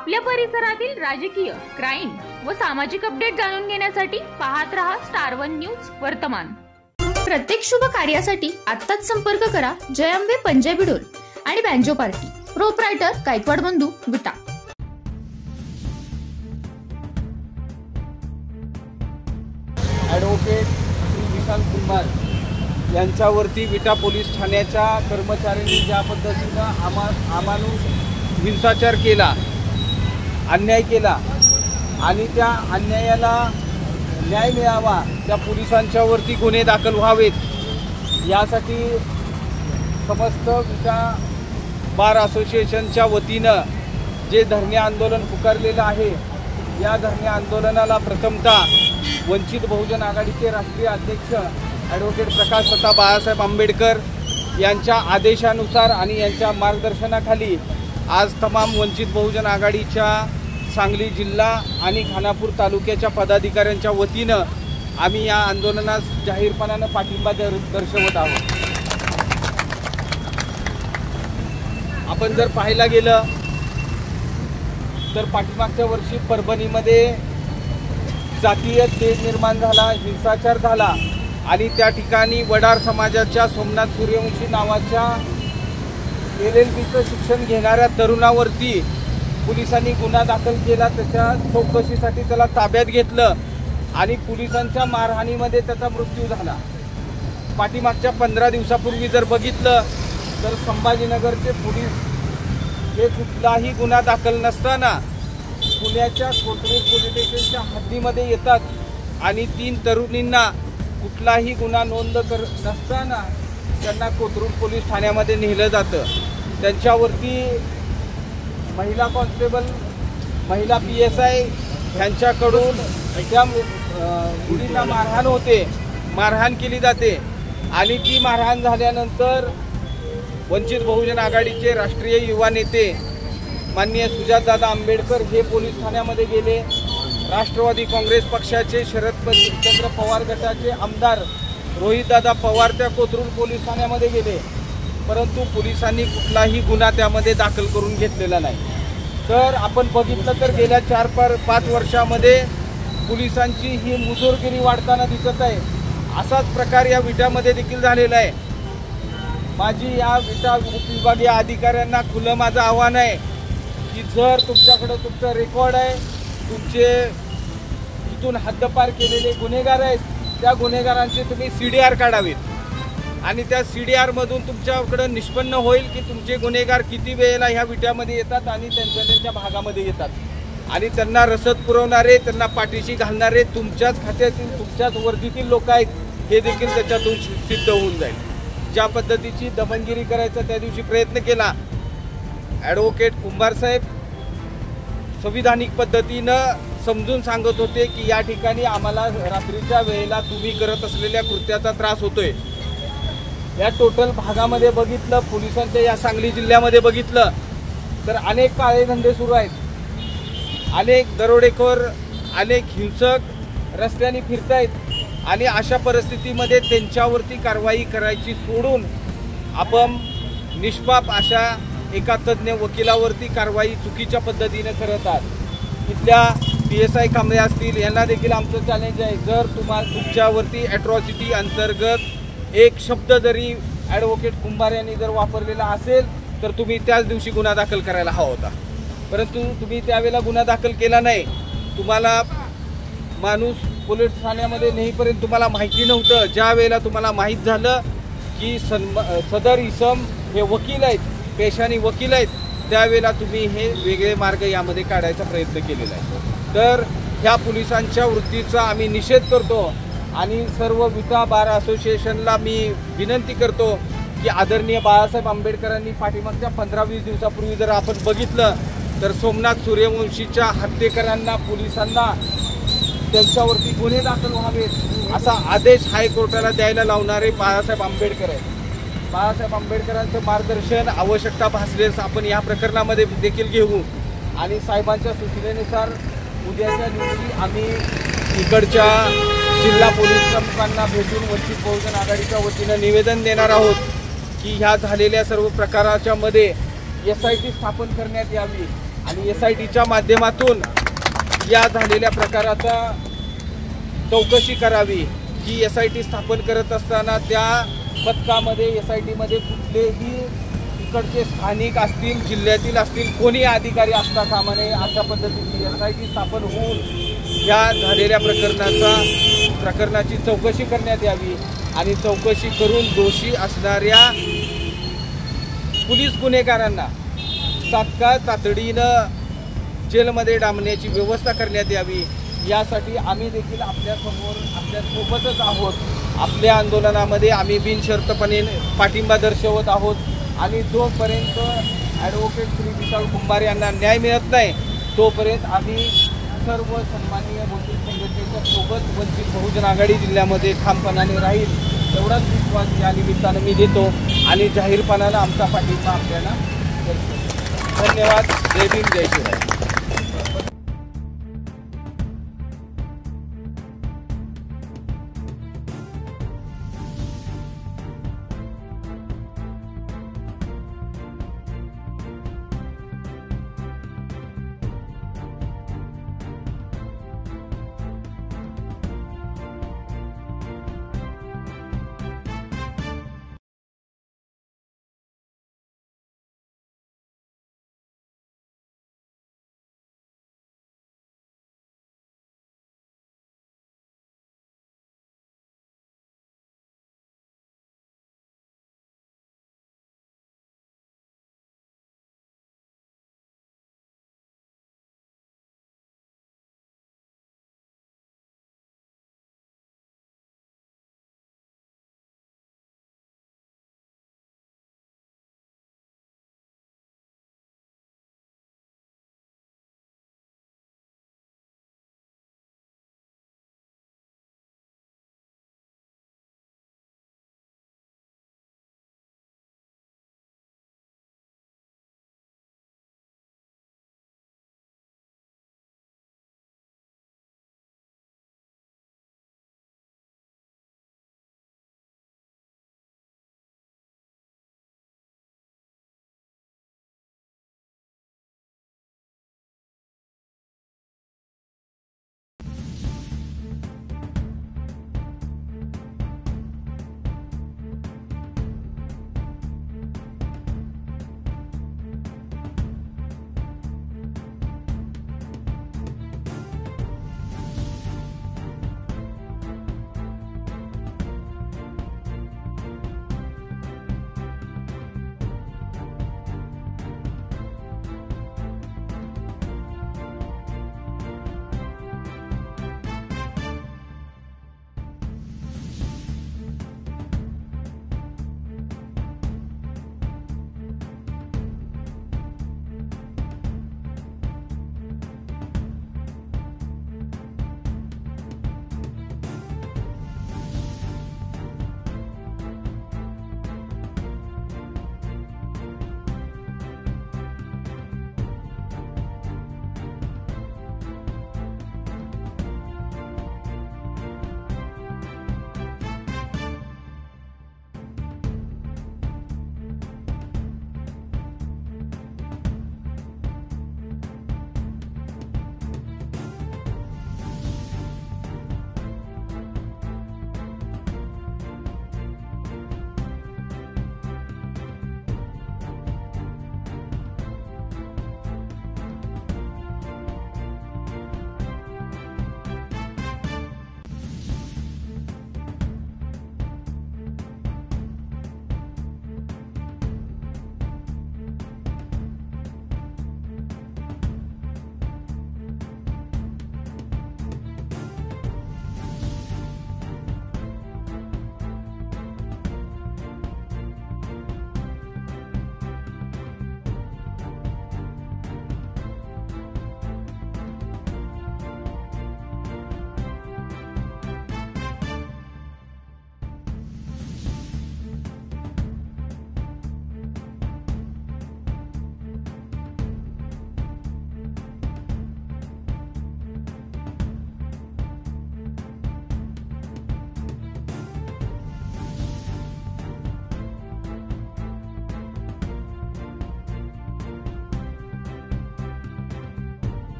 आपल्या परिसरातील राजकीय, क्राईम व सामाजिक अपडेट जाणून घेण्यासाठी पाहत रहा स्टार वन न्यूज वर्तमान। प्रत्येक शुभ कार्यासाठी आत्ताच संपर्क करा जय अंबे पंजाबी ढोल आणि बँजो पार्टी। प्रोप्रायटर गायकवाड बंधू विटा। ॲडव्होकेट श्री विशाल कुंभार यांच्यावरती विटा पोलीस ठाण्याच्या कर्मचाऱ्यांनी ज्या पद्धतीनं अमानुष हिंसाचार केला, अन्याय केला आणि त्या अन्यायाला न्याय मिळावा, त्या पोलिसांच्यावरती गुन्हे दाखल व्हावेत यासाठी समस्त विटा बार असोसिएशनच्या वतीनं जे धरणे आंदोलन पुकारलेलं आहे, या धरणे आंदोलनाला प्रथमतः वंचित बहुजन आघाडीचे राष्ट्रीय अध्यक्ष ॲडव्होकेट प्रकाश बाळासाहेब आंबेडकर यांच्या आदेशानुसार आणि यांच्या मार्गदर्शनाखाली आज तमाम वंचित बहुजन आघाडीच्या सांगली जिल्हा आणि खानापूर तालुक्याच्या पदाधिकाऱ्यांच्या वतीनं आम्ही या आंदोलनास जाहीरपणानं पाठिंबा दर्शवत आहोत। आपण जर पाहायला गेलं तर पाठीमागच्या वर्षी परभणीमध्ये जातीय तेढ निर्माण झाला, हिंसाचार झाला आणि त्या ठिकाणी वडार समाजाच्या सोमनाथ सूर्यवंशी नावाच्या LLBचं शिक्षण घेणाऱ्या तरुणावरती पोलिसांनी गुन्हा दाखल केला। त्याच्या चौकशीसाठी त्याला ताब्यात घेतलं आणि पोलिसांच्या मारहाणीमध्ये त्याचा मृत्यू झाला। पाठीमागच्या 15 दिवसापूर्वी जर बघितलं तर संभाजीनगरचे पोलीस हे कुठलाही गुन्हा दाखल नसताना पुण्याच्या कोथरूड पोलीस स्टेशनच्या हद्दीमध्ये येतात आणि 3 तरुणींना कुठलाही गुन्हा नोंद नसताना त्यांना कोथरूड पोलीस ठाण्यामध्ये नेलं जातं। त्यांच्यावरती महिला कॉन्स्टेबल, महिला PSI यांच्याकडून त्या मुलींना मारहाण होते, मारहाण केली जाते आणि ती मारहाण झाल्यानंतर वंचित बहुजन आघाडीचे राष्ट्रीय युवा नेते माननीय सुजातदादा आंबेडकर हे पोलीस ठाण्यामध्ये गेले। राष्ट्रवादी काँग्रेस पक्षाचे शरदचंद्र पवार गटाचे आमदार रोहितदादा पवार त्या कोथरूड पोलीस ठाण्यामध्ये गेले, परंतु पोलिसांनी कुठलाही गुन्हा त्यामध्ये दाखल करून घेतलेला नाही। तर आपण बघितलं तर गेल्या 4-5 वर्षामध्ये पोलिसांची ही मुजोरगिरी वाढताना दिसत आहे। असाच प्रकार या विटामध्ये देखील झालेला आहे। माझी या विटा उपविभागीय अधिकाऱ्यांना खुलं माझं आव्हान आहे की जर तुमच्याकडे तुमचं रेकॉर्ड आहे, तुमचे इथून हद्दपार केलेले गुन्हेगार आहेत, त्या गुन्हेगारांचे तुम्ही CDR काढावेत आणि त्या CDR मधून तुमच्याकडे निष्पन्न होईल की तुमचे गुन्हेगार किती वेळेला ह्या विट्यामध्ये येतात आणि त्यांच्या भागामध्ये येतात आणि त्यांना रसद पुरवणारे, त्यांना पाठीशी घालणारे तुमच्याच खात्यातील, तुमच्याच वर्दीतील लोक आहेत हे देखील त्याच्यातून सिद्ध होऊन जाईल। ज्या पद्धतीची दमनगिरी करायचा त्या दिवशी प्रयत्न केला, ॲडव्होकेट कुंभार साहेब संविधानिक पद्धतीनं समजून सांगत होते की या ठिकाणी आम्हाला रात्रीच्या वेळेला तुम्ही करत असलेल्या कृत्याचा त्रास होतोय। या टोटल भागामध्ये बघितलं, पोलिसांच्या या सांगली जिल्ह्यामध्ये बघितलं तर अनेक काळे धंदे सुरू आहेत, अनेक दरोडेखोर, अनेक हिंसक रस्त्याने फिरतायत आणि अशा परिस्थितीमध्ये त्यांच्यावरती कारवाई करायची सोडून आपण निष्पाप अशा एका तज्ञ वकिलावरती कारवाई चुकीच्या पद्धतीने करत आहात। इथल्या PSI कांबळे असतील, यांना देखील आमचं चॅलेंज आहे, जर तुमच्यावरती ॲट्रॉसिटी अंतर्गत एक शब्द जरी ॲडव्होकेट कुंभार यांनी जर वापरलेला असेल तर तुम्ही त्याच दिवशी गुन्हा दाखल करायला हवा होता, परंतु तुम्ही त्यावेळेला गुन्हा दाखल केला नाही। तुम्हाला माणूस पोलीस ठाण्यामध्ये नेईपर्यंत तुम्हाला माहिती नव्हतं। ज्या वेळेला तुम्हाला माहीत झालं की सदर इसम हे वकील आहेत, पेशाने वकील आहेत, त्यावेळेला तुम्ही हे वेगळे मार्ग यामध्ये काढायचा प्रयत्न केलेला आहे। तर ह्या पोलिसांच्या वृत्तीचा आम्ही निषेध करतो आणि सर्व विटा बार असोसिएशनला मी विनंती करतो की आदरणीय बाळासाहेब आंबेडकरांनी पाठीमागच्या 15-20 दिवसापूर्वी जर आपण बघितलं तर सोमनाथ सूर्यवंशीच्या हत्येकरांना, पोलिसांना त्यांच्यावरती गुन्हे दाखल व्हावेत असा आदेश हायकोर्टाला द्यायला लावणारे बाळासाहेब आंबेडकर आहेत। बाळासाहेब आंबेडकरांचं मार्गदर्शन आवश्यकता भासल्यास आपण या प्रकरणामध्ये देखील घेऊ आणि साहेबांच्या सूचनेनुसार उद्याच्या दिवशी आम्ही इकडच्या जिल्हा पोलीस प्रमुखांना भेटून वंचित बहुजन आघाडीच्या वतीनं निवेदन देणार आहोत की ह्या झालेल्या सर्व प्रकाराच्या मध्ये SIT स्थापन करण्यात यावी आणि SITच्या माध्यमातून या झालेल्या प्रकाराचा चौकशी करावी की SIT स्थापन करत असताना त्या पथकामध्ये SITमध्ये कुठलेही इकडचे स्थानिक असतील, जिल्ह्यातील असतील, कोणी अधिकारी असता कामा नये. अशा पद्धतीने SIT स्थापन होऊन या झालेल्या प्रकरणाची चौकशी करण्यात यावी आणि चौकशी करून दोषी असणाऱ्या पोलीस गुन्हेगारांना तात्काळ तातडीनं जेलमध्ये डांबण्याची व्यवस्था करण्यात यावी. यासाठी आम्ही देखील आपल्यासोबतच आहोत. आपल्या आंदोलनामध्ये आम्ही बिनशर्तपणे पाठिंबा दर्शवत आहोत आणि जोपर्यंत ॲडव्होकेट श्री विशाल कुंभार यांना न्याय मिळत नाही तोपर्यंत आम्ही सर्व सन्माननीय वकील संघटनेच्या सोबत वंचित बहुजन आघाडी जिल्ह्यामध्ये ठामपणाने राहील एवढाच विश्वास या निमित्तानं मी देतो आणि जाहीरपणानं आमचा पाठिंबा आपल्याला दर्शवतो. धन्यवाद. जय भीम, जय शिवराय.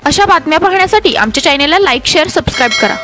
अशा बातम्या पाहण्यासाठी आमच्या चॅनेलला लाईक, शेअर, सबस्क्राईब करा.